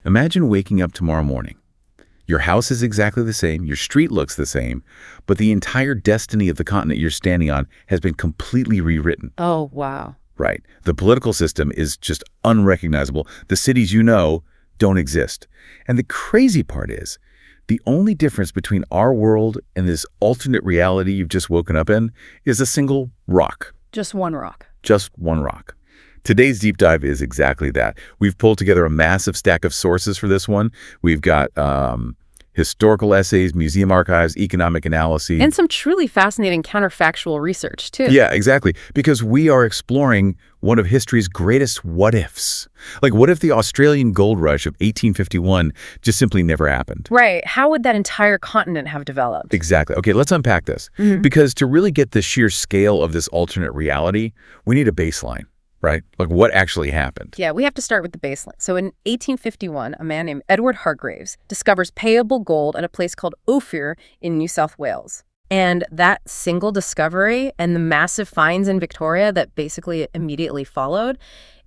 Imagine waking up tomorrow morning. Your house is exactly the same, your street looks the same, but the entire destiny of the continent you're standing on has been completely rewritten. Oh, wow. Right. The political system is just unrecognizable. The cities you know don't exist. And the crazy part is, the only difference between our world and this alternate reality you've just woken up in is a single rock. Just one rock. Just one rock. Today's deep dive is exactly that. We've pulled together a massive stack of sources for this one. We've got historical essays, museum archives, economic analyses. And some truly fascinating counterfactual research, too. Yeah, exactly. Because we are exploring one of history's greatest what-ifs. Like, what if the Australian gold rush of 1851 just simply never happened? Right. How would that entire continent have developed? Exactly. Okay, let's unpack this. Because to really get the sheer scale of this alternate reality, we need a baseline. Right? Like, what actually happened? Yeah, we have to start with the baseline. So in 1851, a man named Edward Hargreaves discovers payable gold at a place called Ophir in New South Wales. And that single discovery and the massive finds in Victoria that basically immediately followed,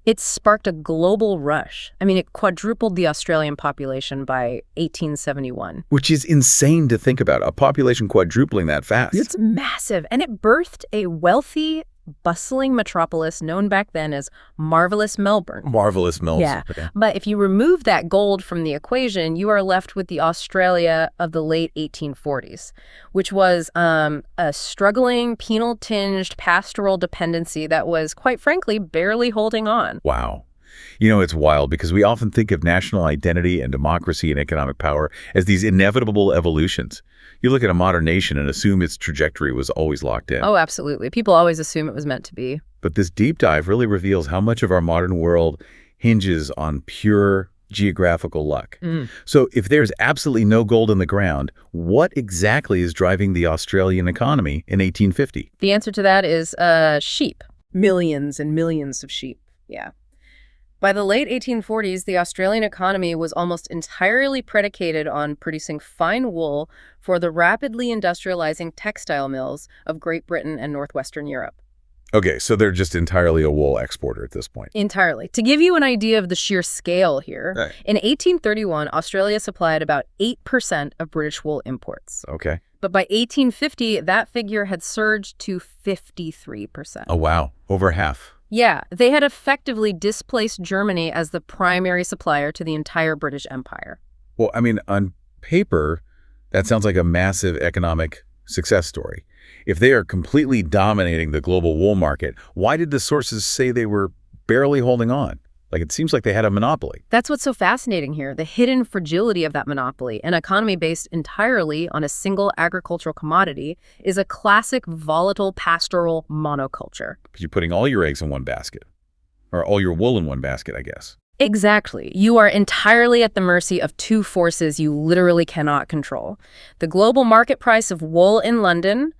it sparked a global rush. I mean, it quadrupled the Australian population by 1871. Which is insane to think about, a population quadrupling that fast. It's massive. And it birthed a wealthy, bustling metropolis known back then as Marvelous Melbourne. Marvelous Melbourne. Yeah. Okay. But if you remove that gold from the equation, you are left with the Australia of the late 1840s, which was a struggling, penal-tinged pastoral dependency that was, quite frankly, barely holding on. Wow. You know, it's wild because we often think of national identity and democracy and economic power as these inevitable evolutions. You look at a modern nation and assume its trajectory was always locked in. Oh, absolutely. People always assume it was meant to be. But this deep dive really reveals how much of our modern world hinges on pure geographical luck. So if there's absolutely no gold in the ground, what exactly is driving the Australian economy in 1850? The answer to that is sheep. Millions and millions of sheep. Yeah. By the late 1840s, the Australian economy was almost entirely predicated on producing fine wool for the rapidly industrializing textile mills of Great Britain and northwestern Europe. Okay, so they're just entirely a wool exporter at this point. Entirely. To give you an idea of the sheer scale here, Right. in 1831, Australia supplied about 8% of British wool imports. Okay. But by 1850, that figure had surged to 53%. Oh, wow. Over half. Yeah, they had effectively displaced Germany as the primary supplier to the entire British Empire. Well, I mean, on paper, that sounds like a massive economic success story. If they are completely dominating the global wool market, why did the sources say they were barely holding on? Like, it seems like they had a monopoly. That's what's so fascinating here, the hidden fragility of that monopoly. An economy based entirely on a single agricultural commodity is a classic volatile pastoral monoculture. Because you're putting all your eggs in one basket. Or all your wool in one basket, I guess. Exactly. You are entirely at the mercy of two forces you literally cannot control. The global market price of wool in London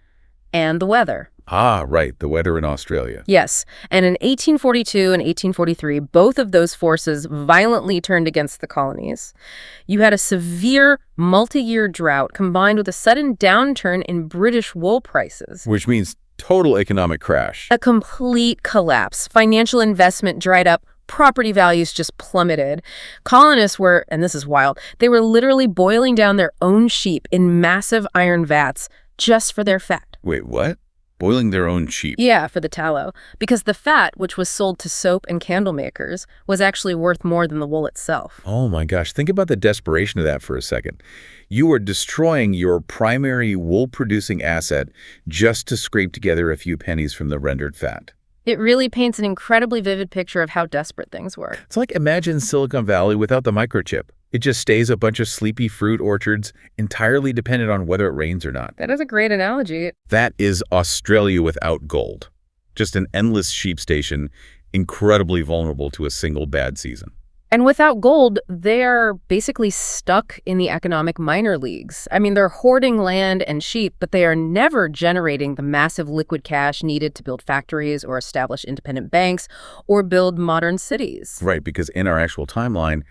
and the weather. Ah, right, the weather in Australia. Yes, and in 1842 and 1843, both of those forces violently turned against the colonies. You had a severe multi-year drought combined with a sudden downturn in British wool prices. Which means total economic crash. A complete collapse. Financial investment dried up. Property values just plummeted. Colonists were, and this is wild, they were literally boiling down their own sheep in massive iron vats just for their fat. Wait, what? Boiling their own sheep? Yeah, for the tallow. Because the fat, which was sold to soap and candle makers, was actually worth more than the wool itself. Oh my gosh, think about the desperation of that for a second. You are destroying your primary wool-producing asset just to scrape together a few pennies from the rendered fat. It really paints an incredibly vivid picture of how desperate things were. It's like, imagine Silicon Valley without the microchip. It just stays a bunch of sleepy fruit orchards, entirely dependent on whether it rains or not. That is a great analogy. That is Australia without gold. Just an endless sheep station, incredibly vulnerable to a single bad season. And without gold, they're basically stuck in the economic minor leagues. I mean, they're hoarding land and sheep, but they are never generating the massive liquid cash needed to build factories or establish independent banks or build modern cities. Right, because in our actual timeline,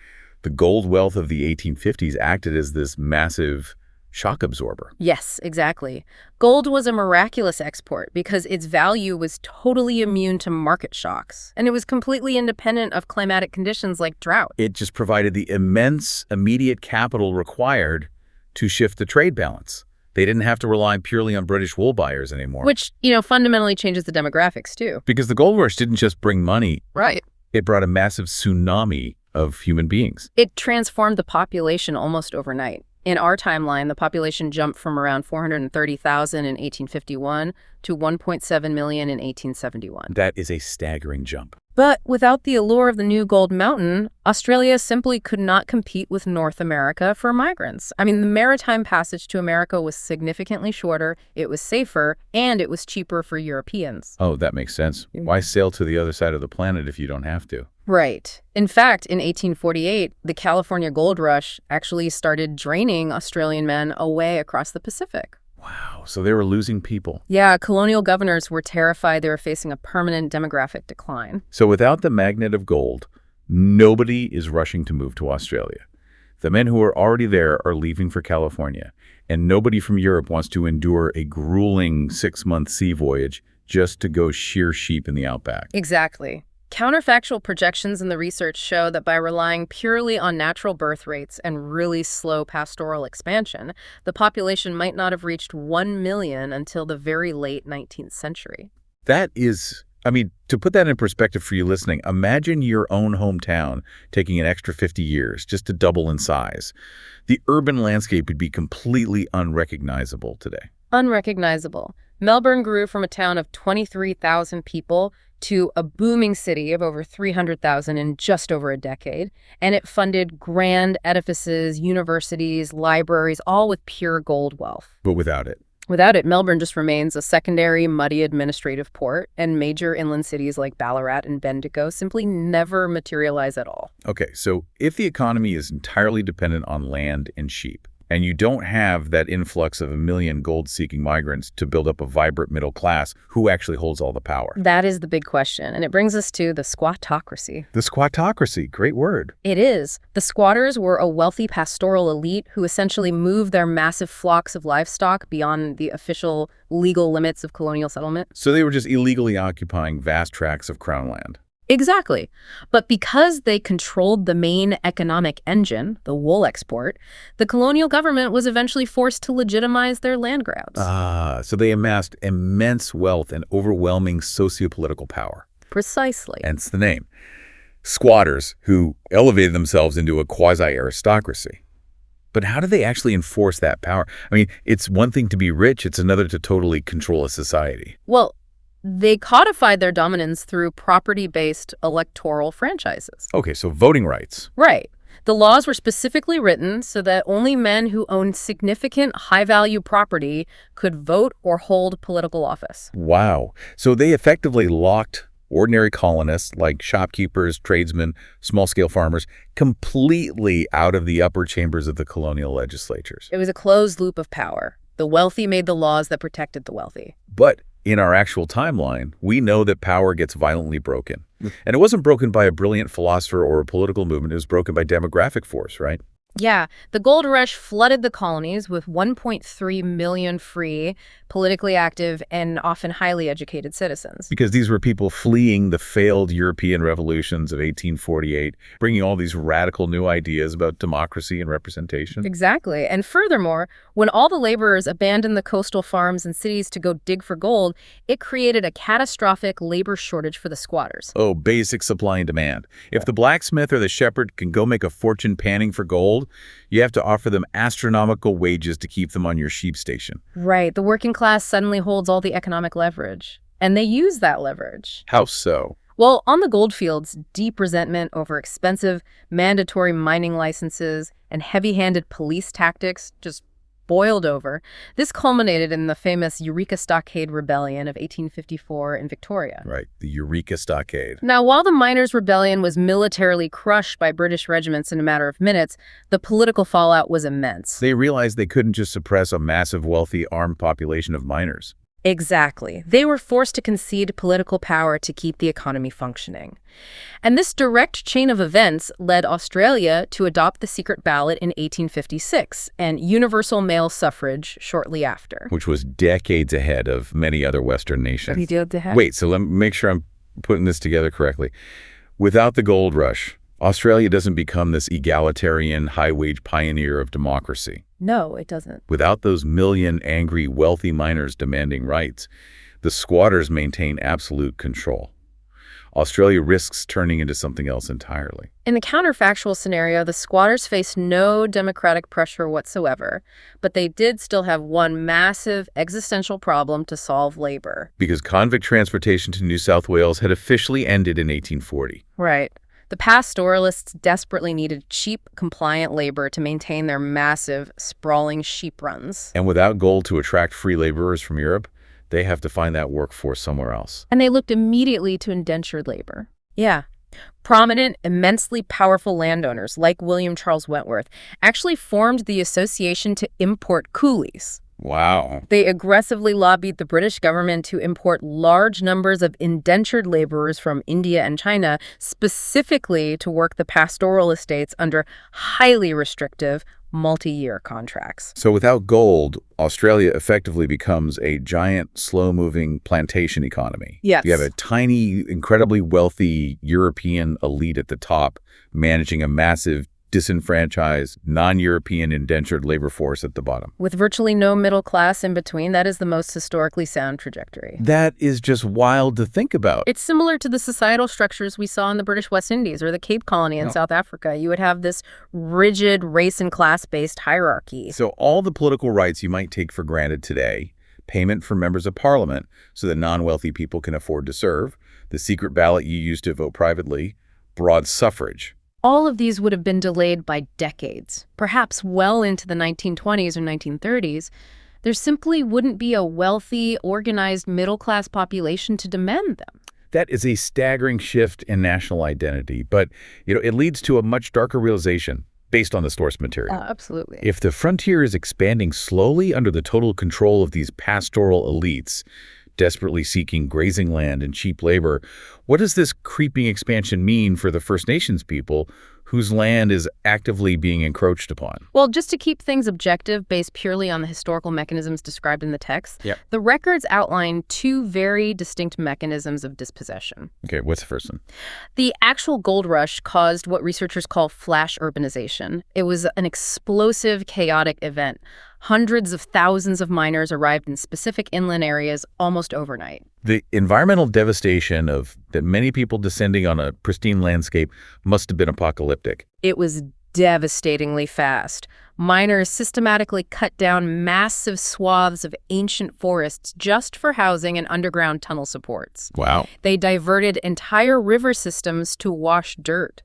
the gold wealth of the 1850s acted as this massive shock absorber. Yes, exactly. Gold was a miraculous export because its value was totally immune to market shocks, and it was completely independent of climatic conditions like drought. It just provided the immense immediate capital required to shift the trade balance. They didn't have to rely purely on British wool buyers anymore. Which, fundamentally changes the demographics too. Because the gold rush didn't just bring money. Right. It brought a massive tsunami of human beings. It transformed the population almost overnight. In our timeline, the population jumped from around 430,000 in 1851 to 1.7 million in 1871. That is a staggering jump. But without the allure of the new gold mountain, Australia simply could not compete with North America for migrants. I mean, the maritime passage to America was significantly shorter, it was safer, and it was cheaper for Europeans. Oh, that makes sense. Why sail to the other side of the planet if you don't have to? Right. In fact, in 1848, the California gold rush actually started draining Australian men away across the Pacific. Wow, so they were losing people. Yeah, colonial governors were terrified they were facing a permanent demographic decline. So without the magnet of gold, nobody is rushing to move to Australia. The men who are already there are leaving for California, and nobody from Europe wants to endure a grueling 6-month sea voyage just to go shear sheep in the outback. Exactly. Counterfactual projections in the research show that by relying purely on natural birth rates and really slow pastoral expansion, the population might not have reached 1 million until the very late 19th century. That is, to put that in perspective for you listening, imagine your own hometown taking an extra 50 years just to double in size. The urban landscape would be completely unrecognizable today. Unrecognizable. Melbourne grew from a town of 23,000 people to a booming city of over 300,000 in just over a decade, and it funded grand edifices, universities, libraries, all with pure gold wealth. But without it. Without it, Melbourne just remains a secondary, muddy administrative port, and major inland cities like Ballarat and Bendigo simply never materialize at all. Okay, so if the economy is entirely dependent on land and sheep, and you don't have that influx of 1 million gold-seeking migrants to build up a vibrant middle class, who actually holds all the power? That is the big question, and it brings us to the squattocracy. The squattocracy, great word. It is. The squatters were a wealthy pastoral elite who essentially moved their massive flocks of livestock beyond the official legal limits of colonial settlement. So they were just illegally occupying vast tracts of crown land. Exactly. But because they controlled the main economic engine, the wool export, the colonial government was eventually forced to legitimize their land grabs. So they amassed immense wealth and overwhelming sociopolitical power. Precisely. Hence the name. Squatters, who elevated themselves into a quasi-aristocracy. But how do they actually enforce that power? It's one thing to be rich, it's another to totally control a society. Well, they codified their dominance through property-based electoral franchises. Okay, so voting rights. Right. The laws were specifically written so that only men who owned significant high-value property could vote or hold political office. Wow. So they effectively locked ordinary colonists like shopkeepers, tradesmen, small-scale farmers completely out of the upper chambers of the colonial legislatures. It was a closed loop of power. The wealthy made the laws that protected the wealthy. But in our actual timeline, we know that power gets violently broken. And it wasn't broken by a brilliant philosopher or a political movement. It was broken by demographic force, right? Yeah, the gold rush flooded the colonies with 1.3 million free, politically active, and often highly educated citizens. Because these were people fleeing the failed European revolutions of 1848, bringing all these radical new ideas about democracy and representation. Exactly. And furthermore, when all the laborers abandoned the coastal farms and cities to go dig for gold, it created a catastrophic labor shortage for the squatters. Oh, basic supply and demand. If the blacksmith or the shepherd can go make a fortune panning for gold, you have to offer them astronomical wages to keep them on your sheep station. Right. The working class suddenly holds all the economic leverage. And they use that leverage. How so? Well, on the gold fields, deep resentment over expensive mandatory mining licenses and heavy-handed police tactics just boiled over. This culminated in the famous Eureka Stockade Rebellion of 1854 in Victoria. Right, the Eureka Stockade. Now, while the miners' rebellion was militarily crushed by British regiments in a matter of minutes, the political fallout was immense. They realized they couldn't just suppress a massive, wealthy, armed population of miners. Exactly. They were forced to concede political power to keep the economy functioning. And this direct chain of events led Australia to adopt the secret ballot in 1856 and universal male suffrage shortly after. Which was decades ahead of many other Western nations. Wait, so let me make sure I'm putting this together correctly. Without the gold rush, Australia doesn't become this egalitarian, high-wage pioneer of democracy. No, it doesn't. Without those million angry, wealthy miners demanding rights, the squatters maintain absolute control. Australia risks turning into something else entirely. In the counterfactual scenario, the squatters faced no democratic pressure whatsoever, but they did still have one massive existential problem to solve: labor. Because convict transportation to New South Wales had officially ended in 1840. Right. The pastoralists desperately needed cheap, compliant labor to maintain their massive, sprawling sheep runs. And without gold to attract free laborers from Europe, they have to find that workforce somewhere else. And they looked immediately to indentured labor. Yeah. Prominent, immensely powerful landowners like William Charles Wentworth actually formed the association to import coolies. Wow. They aggressively lobbied the British government to import large numbers of indentured laborers from India and China, specifically to work the pastoral estates under highly restrictive, multi-year contracts. So without gold, Australia effectively becomes a giant, slow-moving plantation economy. Yes. You have a tiny, incredibly wealthy European elite at the top managing a massive, disenfranchised, non-European indentured labor force at the bottom. With virtually no middle class in between, that is the most historically sound trajectory. That is just wild to think about. It's similar to the societal structures we saw in the British West Indies or the Cape Colony in South Africa. You would have this rigid race and class-based hierarchy. So all the political rights you might take for granted today, payment for members of parliament so that non-wealthy people can afford to serve, the secret ballot you use to vote privately, broad suffrage. All of these would have been delayed by decades, perhaps well into the 1920s or 1930s. There simply wouldn't be a wealthy, organized middle-class population to demand them. That is a staggering shift in national identity, but it leads to a much darker realization based on the source material. Absolutely. If the frontier is expanding slowly under the total control of these pastoral elites, desperately seeking grazing land and cheap labor, what does this creeping expansion mean for the First Nations people whose land is actively being encroached upon? Well, just to keep things objective, based purely on the historical mechanisms described in the text, the records outline two very distinct mechanisms of dispossession. Okay, what's the first one? The actual gold rush caused what researchers call flash urbanization. It was an explosive, chaotic event. Hundreds of thousands of miners arrived in specific inland areas almost overnight. The environmental devastation that many people descending on a pristine landscape must have been apocalyptic. It was devastatingly fast. Miners systematically cut down massive swaths of ancient forests just for housing and underground tunnel supports. Wow. They diverted entire river systems to wash dirt.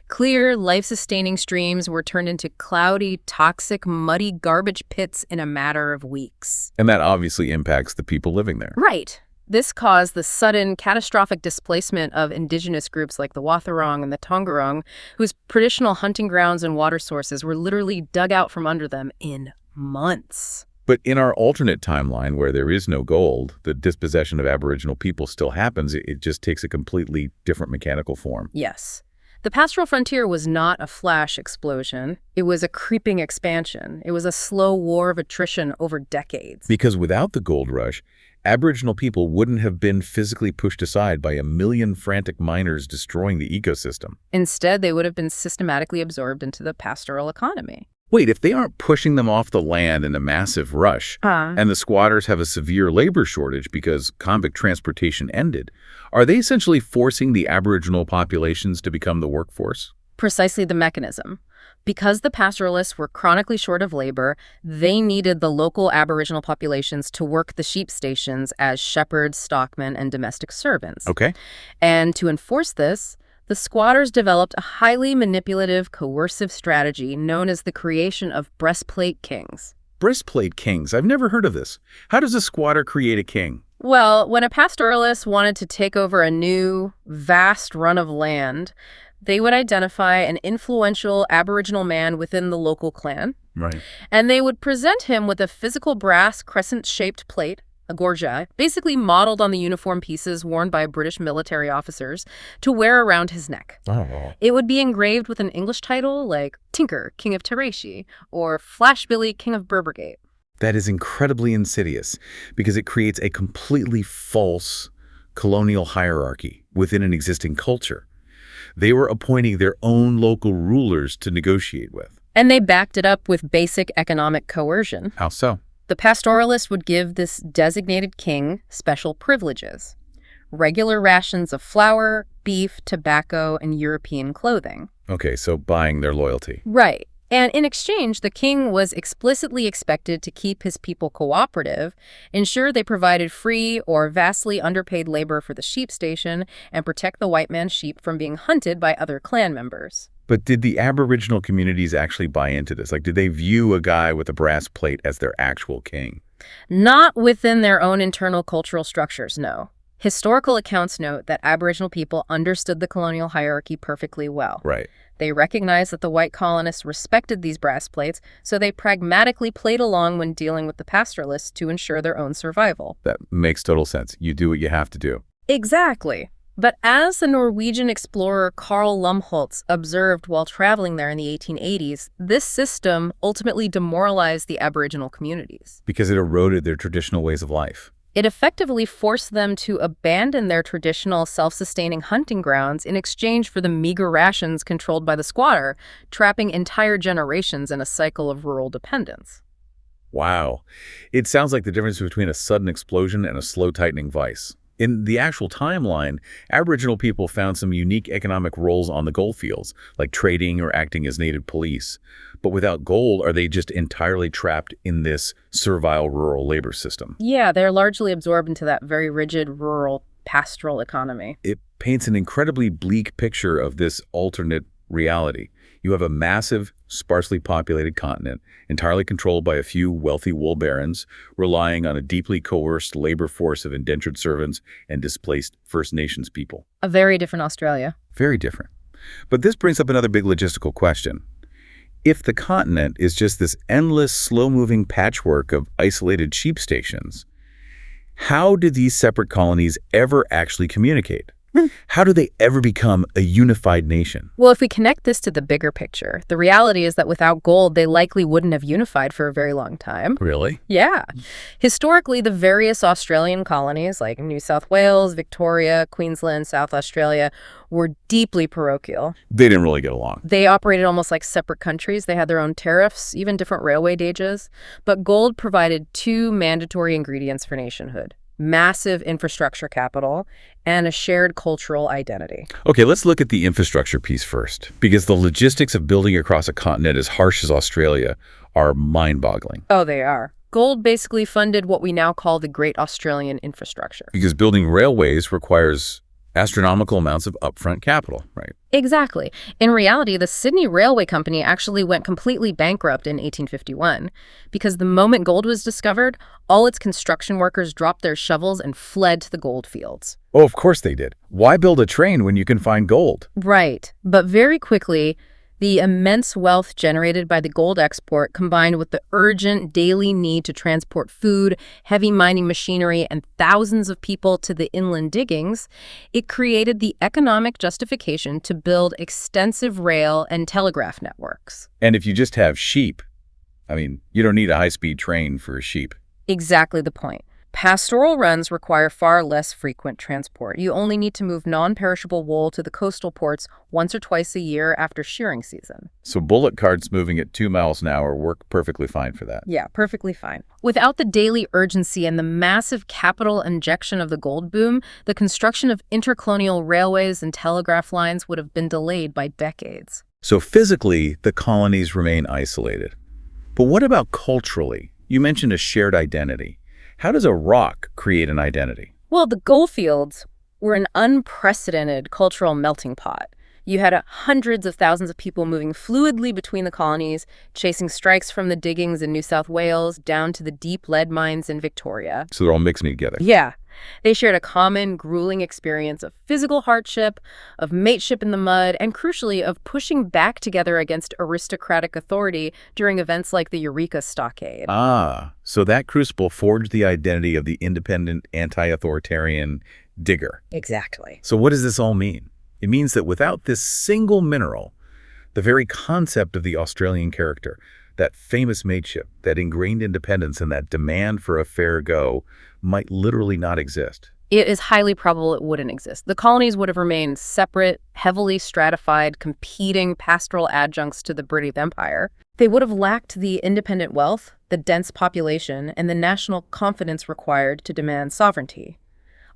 Clear, life-sustaining streams were turned into cloudy, toxic, muddy garbage pits in a matter of weeks. And that obviously impacts the people living there. Right. This caused the sudden, catastrophic displacement of indigenous groups like the Wathaurong and the Tongarong, whose traditional hunting grounds and water sources were literally dug out from under them in months. But in our alternate timeline where there is no gold, the dispossession of Aboriginal people still happens. It just takes a completely different mechanical form. Yes. The pastoral frontier was not a flash explosion. It was a creeping expansion. It was a slow war of attrition over decades. Because without the gold rush, Aboriginal people wouldn't have been physically pushed aside by a million frantic miners destroying the ecosystem. Instead, they would have been systematically absorbed into the pastoral economy. Wait, if they aren't pushing them off the land in a massive rush, and the squatters have a severe labor shortage because convict transportation ended, are they essentially forcing the Aboriginal populations to become the workforce? Precisely the mechanism. Because the pastoralists were chronically short of labor, they needed the local Aboriginal populations to work the sheep stations as shepherds, stockmen, and domestic servants. Okay. And to enforce this, the squatters developed a highly manipulative, coercive strategy known as the creation of breastplate kings. Breastplate kings? I've never heard of this. How does a squatter create a king? Well, when a pastoralist wanted to take over a new, vast run of land, they would identify an influential Aboriginal man within the local clan. Right. And they would present him with a physical brass crescent-shaped plate, a gorget, basically modeled on the uniform pieces worn by British military officers, to wear around his neck. Oh. It would be engraved with an English title like Tinker, King of Tereshi, or Flash Billy, King of Berbergate. That is incredibly insidious because it creates a completely false colonial hierarchy within an existing culture. They were appointing their own local rulers to negotiate with. And they backed it up with basic economic coercion. How so? The pastoralist would give this designated king special privileges: regular rations of flour, beef, tobacco, and European clothing. Okay, so buying their loyalty. Right. And in exchange, the king was explicitly expected to keep his people cooperative, ensure they provided free or vastly underpaid labor for the sheep station, and protect the white man's sheep from being hunted by other clan members. But did the Aboriginal communities actually buy into this? Like, did they view a guy with a brass plate as their actual king? Not within their own internal cultural structures, no. Historical accounts note that Aboriginal people understood the colonial hierarchy perfectly well. Right. They recognized that the white colonists respected these brass plates, so they pragmatically played along when dealing with the pastoralists to ensure their own survival. That makes total sense. You do what you have to do. Exactly. But as the Norwegian explorer Carl Lumholtz observed while traveling there in the 1880s, this system ultimately demoralized the Aboriginal communities. Because it eroded their traditional ways of life. It effectively forced them to abandon their traditional self-sustaining hunting grounds in exchange for the meager rations controlled by the squatter, trapping entire generations in a cycle of rural dependence. Wow. It sounds like the difference between a sudden explosion and a slow tightening vice. In the actual timeline, Aboriginal people found some unique economic roles on the gold fields, like trading or acting as native police. But without gold, are they just entirely trapped in this servile rural labor system? Yeah, they're largely absorbed into that very rigid rural pastoral economy. It paints an incredibly bleak picture of this alternate reality. You have a massive, sparsely populated continent, entirely controlled by a few wealthy wool barons, relying on a deeply coerced labor force of indentured servants and displaced First Nations people. A very different Australia. Very different. But this brings up another big logistical question. If the continent is just this endless, slow-moving patchwork of isolated sheep stations, how do these separate colonies ever actually communicate? How do they ever become a unified nation? Well, if we connect this to the bigger picture, the reality is that without gold, they likely wouldn't have unified for a very long time. Really? Yeah. Historically, the various Australian colonies, like New South Wales, Victoria, Queensland, South Australia, were deeply parochial. They didn't really get along. They operated almost like separate countries. They had their own tariffs, even different railway gauges. But gold provided two mandatory ingredients for nationhood: massive infrastructure capital and a shared cultural identity. Okay, let's look at the infrastructure piece first, because the logistics of building across a continent as harsh as Australia are mind-boggling. Oh, they are. Gold basically funded what we now call the Great Australian Infrastructure. Because building railways requires astronomical amounts of upfront capital, right? Exactly. In reality, the Sydney Railway Company actually went completely bankrupt in 1851 because the moment gold was discovered, all its construction workers dropped their shovels and fled to the gold fields. Oh, of course they did. Why build a train when you can find gold? Right. But very quickly, the immense wealth generated by the gold export, combined with the urgent daily need to transport food, heavy mining machinery, and thousands of people to the inland diggings, it created the economic justification to build extensive rail and telegraph networks. And if you just have sheep, you don't need a high-speed train for a sheep. Exactly the point. Pastoral runs require far less frequent transport. You only need to move non-perishable wool to the coastal ports once or twice a year after shearing season. So bullock carts moving at 2 miles an hour work perfectly fine for that. Yeah, perfectly fine. Without the daily urgency and the massive capital injection of the gold boom, the construction of intercolonial railways and telegraph lines would have been delayed by decades. So physically, the colonies remain isolated. But what about culturally? You mentioned a shared identity. How does a rock create an identity? Well, the goldfields were an unprecedented cultural melting pot. You had hundreds of thousands of people moving fluidly between the colonies, chasing strikes from the diggings in New South Wales down to the deep lead mines in Victoria. So they're all mixing together. Yeah. They shared a common, grueling experience of physical hardship, of mateship in the mud, and crucially, of pushing back together against aristocratic authority during events like the Eureka Stockade. Ah, so that crucible forged the identity of the independent, anti-authoritarian digger. Exactly. So what does this all mean? It means that without this single mineral, the very concept of the Australian character, that famous mateship, that ingrained independence, and that demand for a fair go might literally not exist. It is highly probable it wouldn't exist. The colonies would have remained separate, heavily stratified, competing pastoral adjuncts to the British Empire. They would have lacked the independent wealth, the dense population, and the national confidence required to demand sovereignty.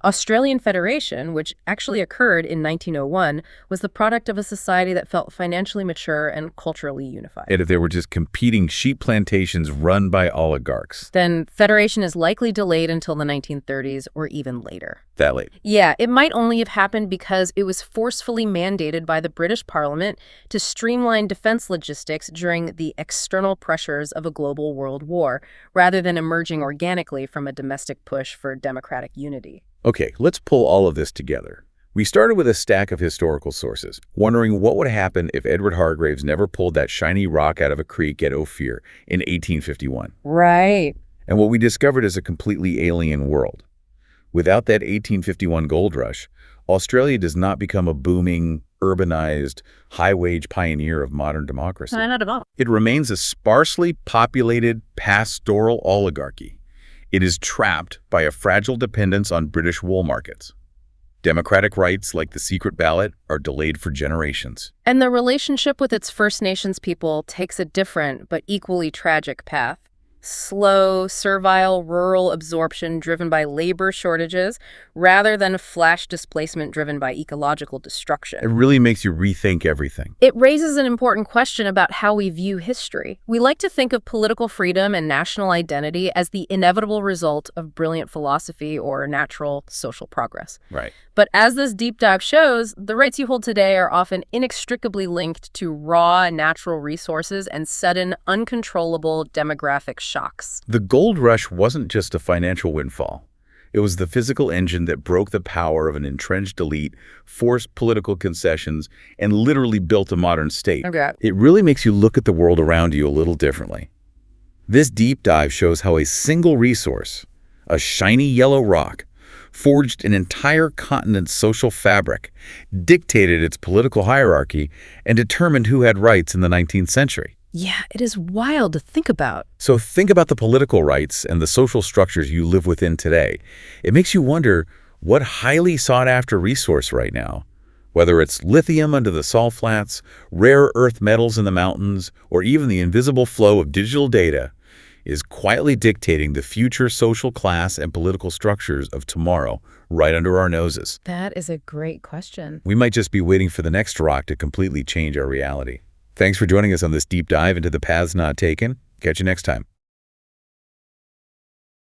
Australian Federation, which actually occurred in 1901, was the product of a society that felt financially mature and culturally unified. And if there were just competing sheep plantations run by oligarchs. Then Federation is likely delayed until the 1930s or even later. That late. Yeah, it might only have happened because it was forcefully mandated by the British Parliament to streamline defense logistics during the external pressures of a global world war, rather than emerging organically from a domestic push for democratic unity. Okay, let's pull all of this together. We started with a stack of historical sources, wondering what would happen if Edward Hargreaves never pulled that shiny rock out of a creek at Ophir in 1851. Right. And what we discovered is a completely alien world. Without that 1851 gold rush, Australia does not become a booming, urbanized, high-wage pioneer of modern democracy. Not at all. It remains a sparsely populated pastoral oligarchy. It is trapped by a fragile dependence on British wool markets. Democratic rights, like the secret ballot, are delayed for generations. And the relationship with its First Nations people takes a different but equally tragic path. Slow, servile, rural absorption driven by labor shortages rather than flash displacement driven by ecological destruction. It really makes you rethink everything. It raises an important question about how we view history. We like to think of political freedom and national identity as the inevitable result of brilliant philosophy or natural social progress. Right. But as this deep dive shows, the rights you hold today are often inextricably linked to raw natural resources and sudden, uncontrollable demographic shocks. The gold rush wasn't just a financial windfall. It was the physical engine that broke the power of an entrenched elite, forced political concessions, and literally built a modern state. Okay. It really makes you look at the world around you a little differently. This deep dive shows how a single resource, a shiny yellow rock, forged an entire continent's social fabric, dictated its political hierarchy, and determined who had rights in the 19th century. Yeah, it is wild to think about. So think about the political rights and the social structures you live within today. It makes you wonder what highly sought-after resource right now, whether it's lithium under the salt flats, rare earth metals in the mountains, or even the invisible flow of digital data, is quietly dictating the future social class and political structures of tomorrow right under our noses. That is a great question. We might just be waiting for the next rock to completely change our reality. Thanks for joining us on this deep dive into the paths not taken. Catch you next time.